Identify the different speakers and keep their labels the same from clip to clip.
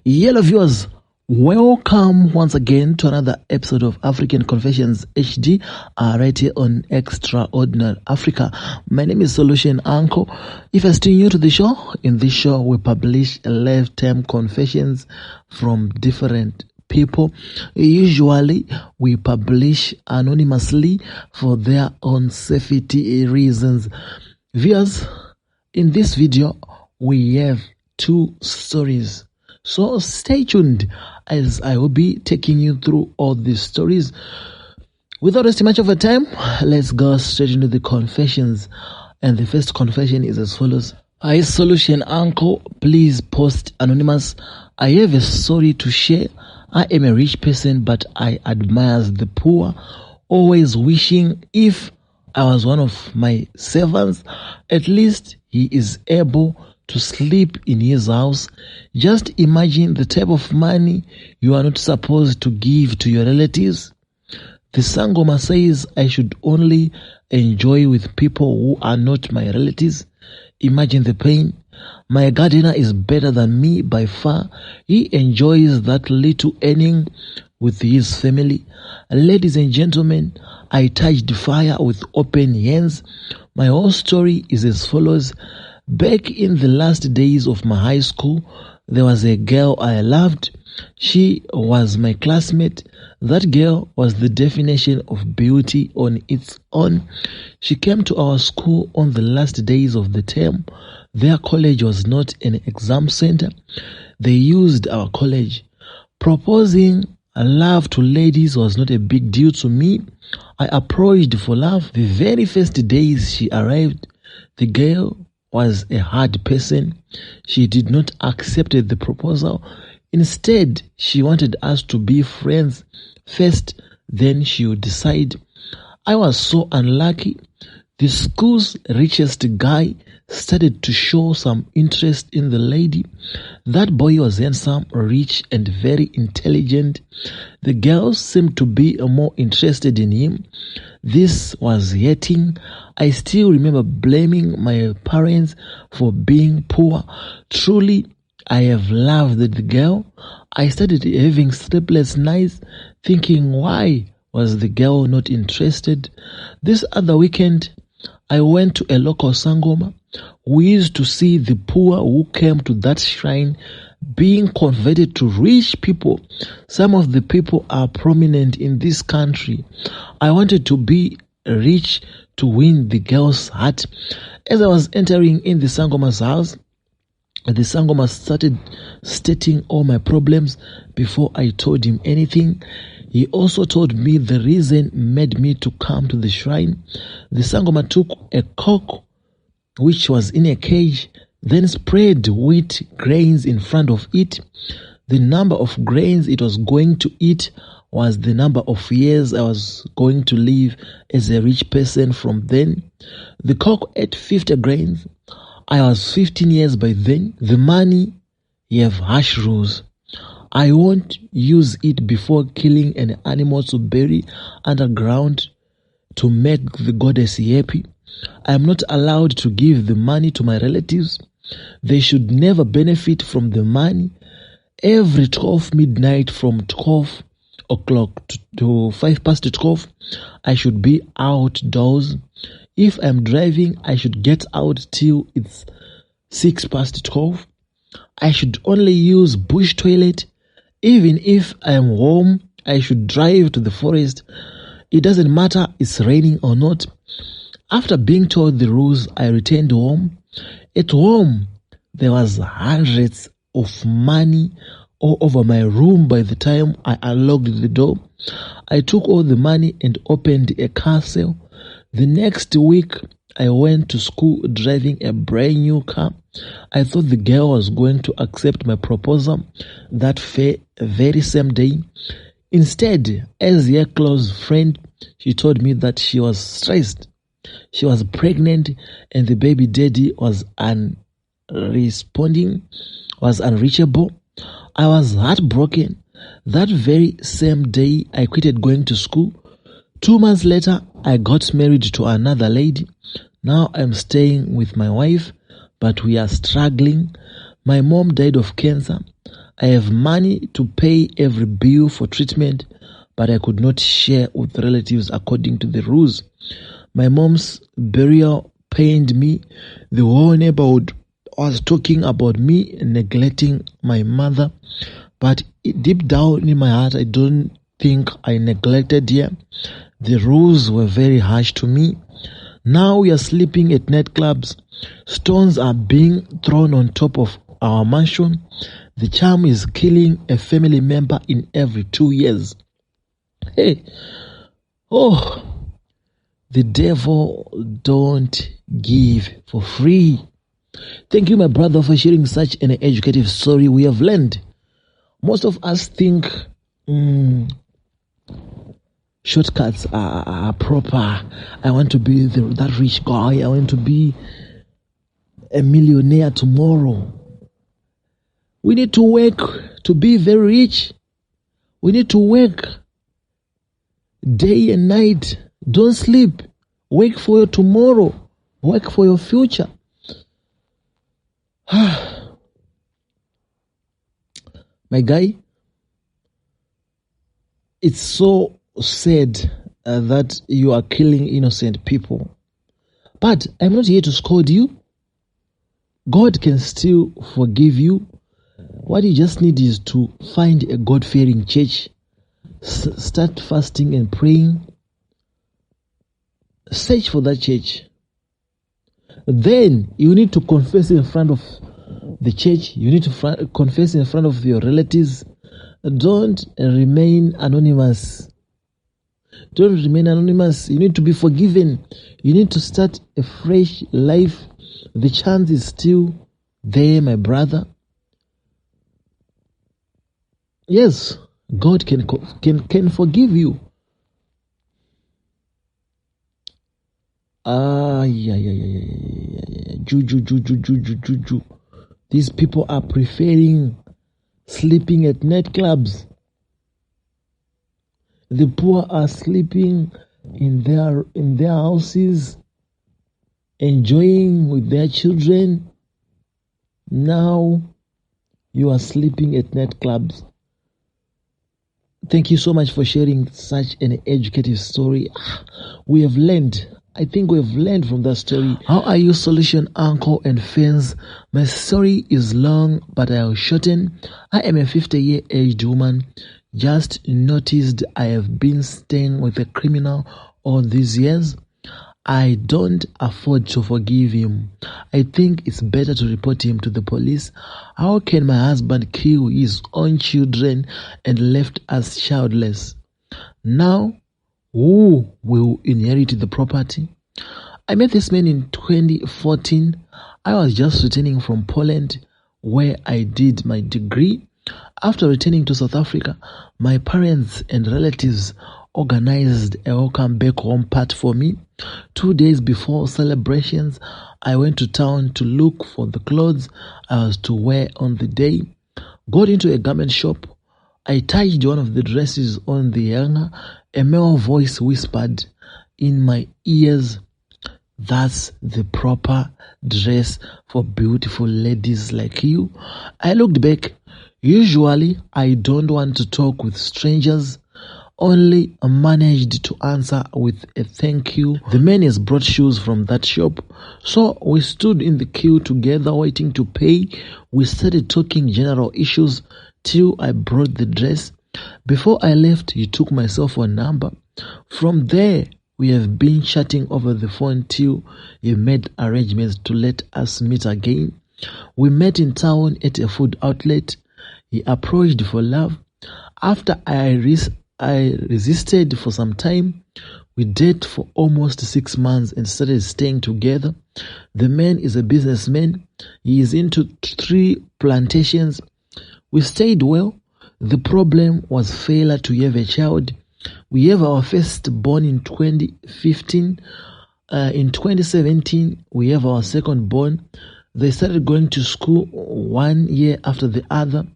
Speaker 1: Hello viewers, welcome once again to another episode of African Confessions HD, right here on Extraordinary Africa. My name is Solution Uncle. If you're still new to the show, in this show we publish lifetime confessions from different people. Usually we publish anonymously for their own safety reasons. Viewers, in this video we have two stories, so stay tuned as I will be taking you through all these stories. Without wasting much of a time, let's go straight into the confessions. And the first confession is as follows. Hi Solution Uncle, please post anonymous. I have a story to share. I am a rich person, but I admire the poor, always wishing if I was one of my servants, at least he is able to sleep in his house. Just imagine the type of money you are not supposed to give to your relatives. The Sangoma says I should only enjoy with people who are not my relatives. Imagine the pain. My gardener is better than me by far. He enjoys that little earning with his family. Ladies and gentlemen, I touched fire with open hands. My whole story is as follows. Back in the last days of my high school, there was a girl I loved. She was my classmate. That girl was the definition of beauty on its own. She came to our school on the last days of the term. Their college was not an exam center. They used our college. Proposing love to ladies was not a big deal to me. I approached for love. The very first days she arrived, the girl was a hard person. She did not accept the proposal. Instead, she wanted us to be friends first, then she would decide. I was so unlucky. The school's richest guy started to show some interest in the lady. That boy was handsome, rich, and very intelligent. The girls seemed to be more interested in him. This was hurting. I still remember blaming my parents for being poor. Truly, I have loved the girl. I started having sleepless nights, thinking, why was the girl not interested? This other weekend, I went to a local Sangoma. We used to see the poor who came to that shrine being converted to rich people. Some of the people are prominent in this country. I wanted to be rich to win the girl's heart. As I was entering in the Sangoma's house, the Sangoma started stating all my problems before I told him anything. He also told me the reason made me to come to the shrine. The Sangoma took a cock which was in a cage, then spread wheat grains in front of it. The number of grains it was going to eat was the number of years I was going to live as a rich person from then. The cock ate 50 grains. I was 15 years by then. The money, you have harsh rules. I won't use it before killing an animal to bury underground to make the goddess happy. I am not allowed to give the money to my relatives. They should never benefit from the money. Every 12 midnight from 12 o'clock to 5 past 12, I should be outdoors. If I'm driving, I should get out till it's 6 past 12. I should only use bush toilet. Even if I'm home, I should drive to the forest. It doesn't matter it's raining or not. After being told the rules, I returned home. At home, there was hundreds of money all over my room by the time I unlocked the door. I took all the money and opened a car sale. The next week, I went to school driving a brand new car. I thought the girl was going to accept my proposal that very same day. Instead, as a close friend, she told me that she was stressed. She was pregnant and the baby daddy was unreachable. I was heartbroken. That very same day, I quitted going to school. 2 months later, I got married to another lady. Now I'm staying with my wife, but we are struggling. My mom died of cancer. I have money to pay every bill for treatment, but I could not share with relatives according to the rules. My mom's burial pained me. The whole neighborhood was talking about me neglecting my mother, but deep down in my heart, I don't think I neglected her. The rules were very harsh to me. Now we are sleeping at nightclubs. Stones are being thrown on top of our mansion. The charm is killing a family member in every 2 years. Hey, oh, the devil don't give for free. Thank you, my brother, for sharing such an educative story. We have learned. Most of us think shortcuts are proper. I want to be that rich guy. I want to be a millionaire tomorrow. We need to work to be very rich. We need to work day and night. Don't sleep. Work for your tomorrow. Work for your future. My guy, it's so sad that you are killing innocent people. But I'm not here to scold you. God can still forgive you. What you just need is to find a God-fearing church. Start fasting and praying. Search for that church. Then you need to confess in front of the church. You need to confess in front of your relatives. Don't remain anonymous. Don't remain anonymous. You need to be forgiven. You need to start a fresh life. The chance is still there, my brother. Yes, God can forgive you. Juju. These people are preferring sleeping at nightclubs. The poor are sleeping in their houses, enjoying with their children. Now you are sleeping at nightclubs. Thank you so much for sharing such an educative story. We have learned. I think we have learned from that story. How are you, Solution Uncle and fans? My story is long, but I'll shorten. I am a 50-year-aged woman. Just noticed I have been staying with a criminal all these years. I don't afford to forgive him. I think it's better to report him to the police. How can my husband kill his own children and left us childless? Now, who will inherit the property? I met this man in 2014. I was just returning from Poland, where I did my degree. After returning to South Africa, my parents and relatives organized a welcome back home party for me. 2 days before celebrations, I went to town to look for the clothes I was to wear on the day. Got into a garment shop. I touched one of the dresses on the hanger. A male voice whispered in my ears, "That's the proper dress for beautiful ladies like you." I looked back. Usually, I don't want to talk with strangers. Only managed to answer with a thank you. The man has brought shoes from that shop. So we stood in the queue together waiting to pay. We started talking general issues till I brought the dress. Before I left, he took my cell phone number. From there, we have been chatting over the phone till he made arrangements to let us meet again. We met in town at a food outlet. He approached for love. After I resisted for some time. We dated for almost 6 months and started staying together. The man is a businessman. He is into 3 plantations. We stayed well. The problem was failure to have a child. We have our first born in 2015. In 2017, we have our second born. They started going to school 1 year after the other.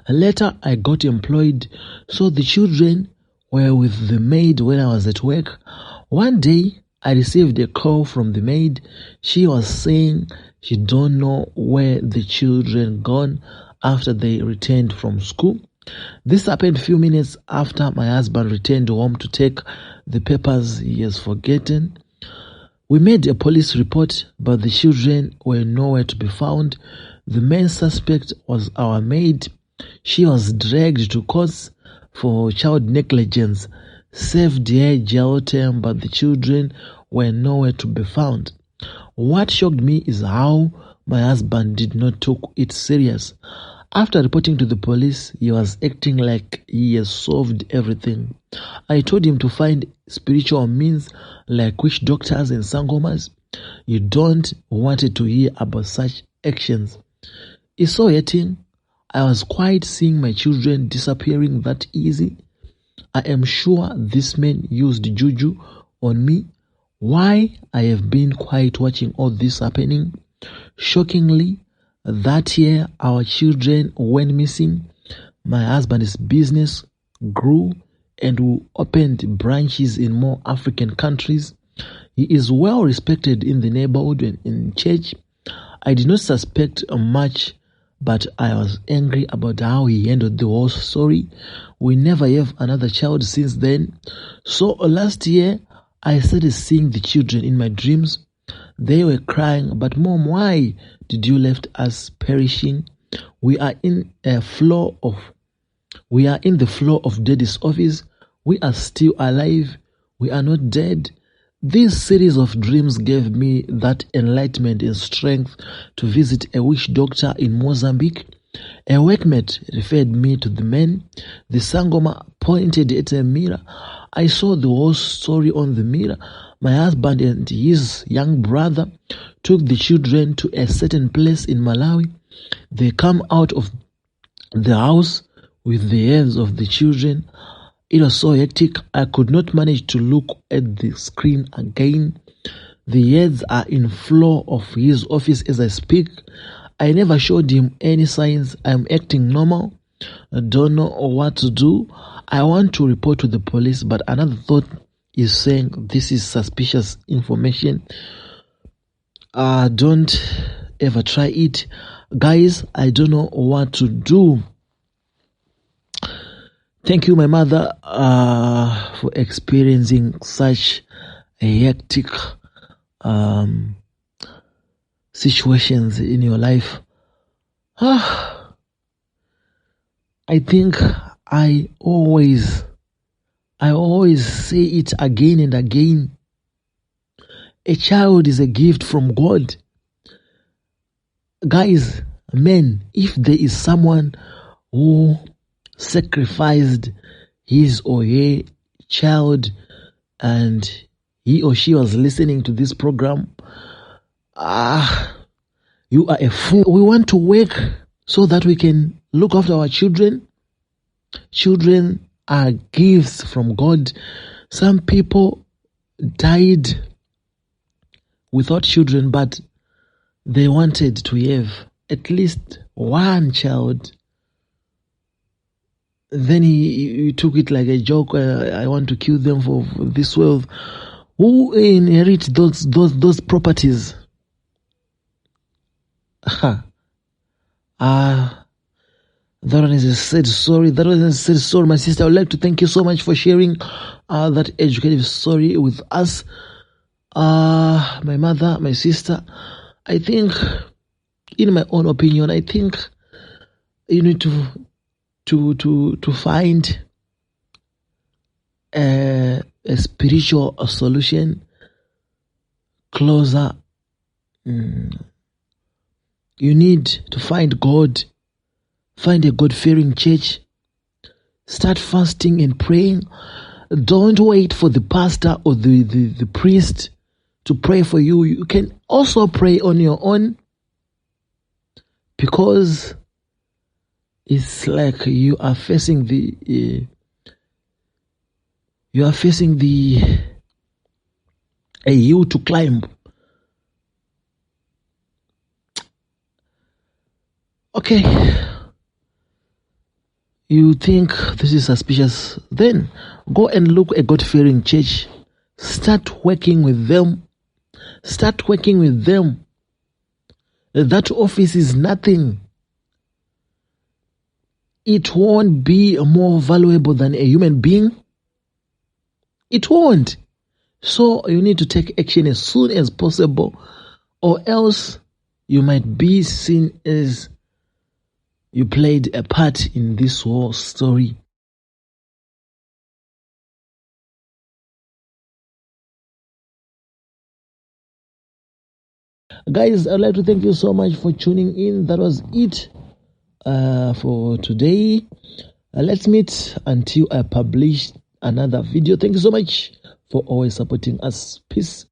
Speaker 1: Later, I got employed, so the children were with the maid when I was at work. One day, I received a call from the maid. She was saying she don't know where the children gone. after they returned from school. This happened a few minutes after my husband returned home to take the papers he has forgotten. We made a police report, but the children were nowhere to be found. The main suspect was our maid. She was dragged to court for child negligence, served her jail term, but the children were nowhere to be found. What shocked me is how my husband did not take it serious. After reporting to the police, he was acting like he has solved everything. I told him to find spiritual means like witch doctors and sangomas. You don't want to hear about such actions. It's so hurting. I was quite seeing my children disappearing that easy. I am sure this man used juju on me. Why I have been quiet watching all this happening? Shockingly, that year our children went missing. My husband's business grew and we opened branches in more African countries. He is well respected in the neighborhood and in church. I did not suspect much, but I was angry about how he handled the whole story. We never have another child since then. So last year, I started seeing the children in my dreams. They were crying, but Mom, why did you left us perishing? We are in the floor of Daddy's office. We are still alive. We are not dead. This series of dreams gave me that enlightenment and strength to visit a witch doctor in Mozambique. A workmate referred me to the man. The sangoma pointed at a mirror. I saw the whole story on the mirror. My husband and his young brother took the children to a certain place in Malawi. They come out of the house with the hands of the children. It was so hectic, I could not manage to look at the screen again. The heads are in floor of his office as I speak. I never showed him any signs. I'm acting normal. I don't know what to do. I want to report to the police, but another thought is saying this is suspicious information. Don't ever try it. Guys, I don't know what to do. Thank you, my mother, for experiencing such a hectic situations in your life. I think I always say it again and again. A child is a gift from God. Guys, men, if there is someone who sacrificed his or her child and he or she was listening to this program, you are a fool. We want to work so that we can look after our children. Children are gifts from God. Some people died without children, but they wanted to have at least one child. Then he took it like a joke. I want to kill them for this wealth. Who inherit those properties? That one is a sad story. My sister, I would like to thank you so much for sharing that educative story with us. My mother, my sister, I think, in my own opinion, I think you need to find a spiritual solution closer. You need to find God. Find a God-fearing church. Start fasting and praying. Don't wait for the pastor or the priest to pray for you. You can also pray on your own, because it's like you are facing a hill to climb. Okay. You think this is suspicious? Then go and look at God-fearing church. Start working with them. That office is nothing. it won't be more valuable than a human being? It won't. So you need to take action as soon as possible, or else you might be seen as you played a part in this whole story. Guys, I'd like to thank you so much for tuning in. That was it for today. Let's meet until I publish another video. Thank you so much for always supporting us. Peace.